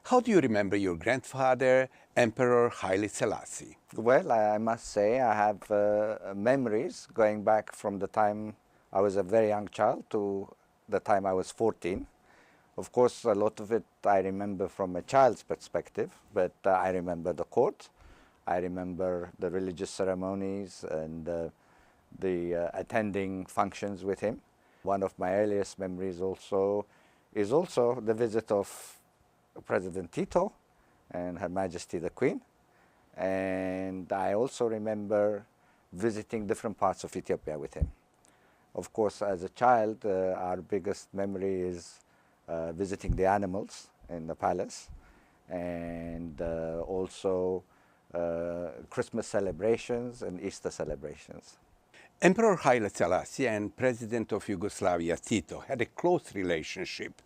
How do you remember your grandfather, Emperor Haile Selassie? Well, I must say I have memories going back from the time I was a very young child to the time I was 14. Of course, a lot of it I remember from a child's perspective, but I remember the court, I remember the religious ceremonies and the attending functions with him. One of my earliest memories is also the visit of President Tito and Her Majesty the Queen. And I also remember visiting different parts of Ethiopia with him. Of course, as a child, our biggest memory is visiting the animals in the palace, and also Christmas celebrations and Easter celebrations. Emperor Haile Selassie and President of Yugoslavia Tito had a close relationship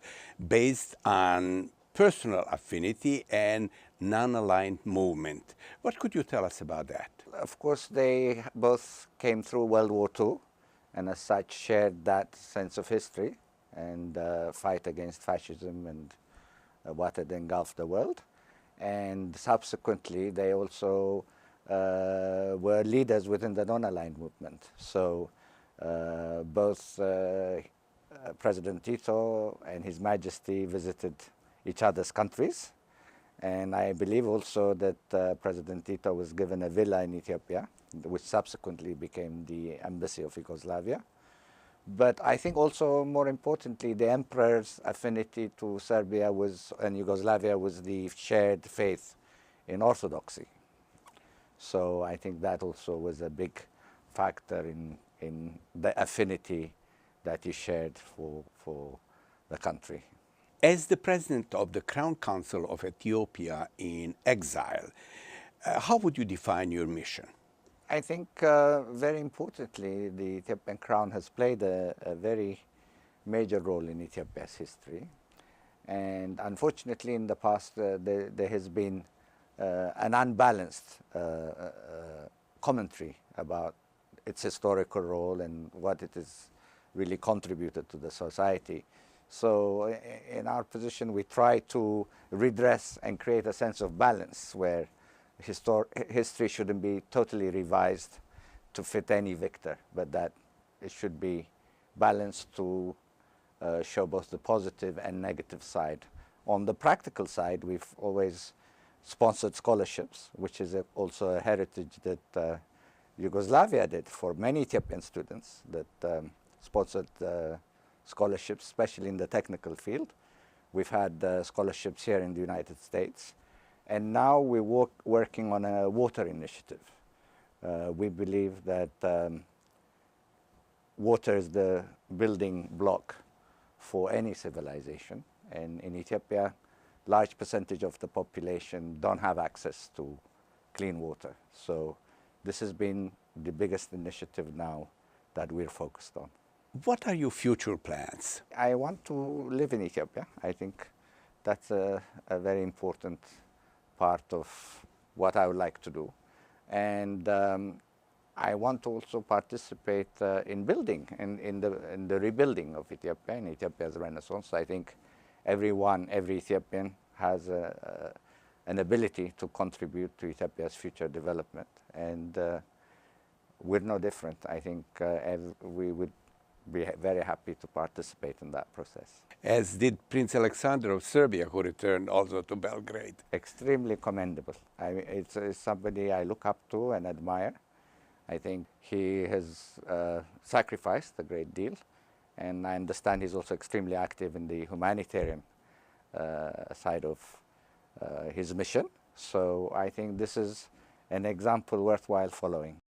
based on personal affinity and non-aligned movement. What could you tell us about that? Of course, they both came through World War II and as such shared that sense of history and fight against fascism and what had engulfed the world. And subsequently, they also were leaders within the non-aligned movement. So both President Tito and His Majesty visited each other's countries. And I believe also that President Tito was given a villa in Ethiopia, which subsequently became the embassy of Yugoslavia. But I think also more importantly, the emperor's affinity to Serbia and Yugoslavia was the shared faith in Orthodoxy. So I think that also was a big factor in the affinity that he shared for the country. As the president of the Crown Council of Ethiopia in exile, how would you define your mission? I think very importantly, the Ethiopian Crown has played a very major role in Ethiopia's history. And unfortunately, in the past, there has been an unbalanced commentary about its historical role and what it has really contributed to the society. So in our position, we try to redress and create a sense of balance where history shouldn't be totally revised to fit any victor, but that it should be balanced to show both the positive and negative side. On the practical side, we've always sponsored scholarships, which is also a heritage that Yugoslavia did for many Ethiopian students that sponsored scholarships, especially in the technical field. We've had scholarships here in the United States. And now we're working on a water initiative. We believe that water is the building block for any civilization. And in Ethiopia, large percentage of the population don't have access to clean water. So this has been the biggest initiative now that we're focused on. What are your future plans? I want to live in Ethiopia. I think that's a very important part of what I would like to do. And I want to also participate in building, in the rebuilding of Ethiopia, in Ethiopia's Renaissance. I think every Ethiopian has an ability to contribute to Ethiopia's future development. And we're no different. I think we would be very happy to participate in that process. As did Prince Alexander of Serbia, who returned also to Belgrade. Extremely commendable. It's somebody I look up to and admire. I think he has sacrificed a great deal, and I understand he's also extremely active in the humanitarian side of his mission. So I think this is an example worthwhile following.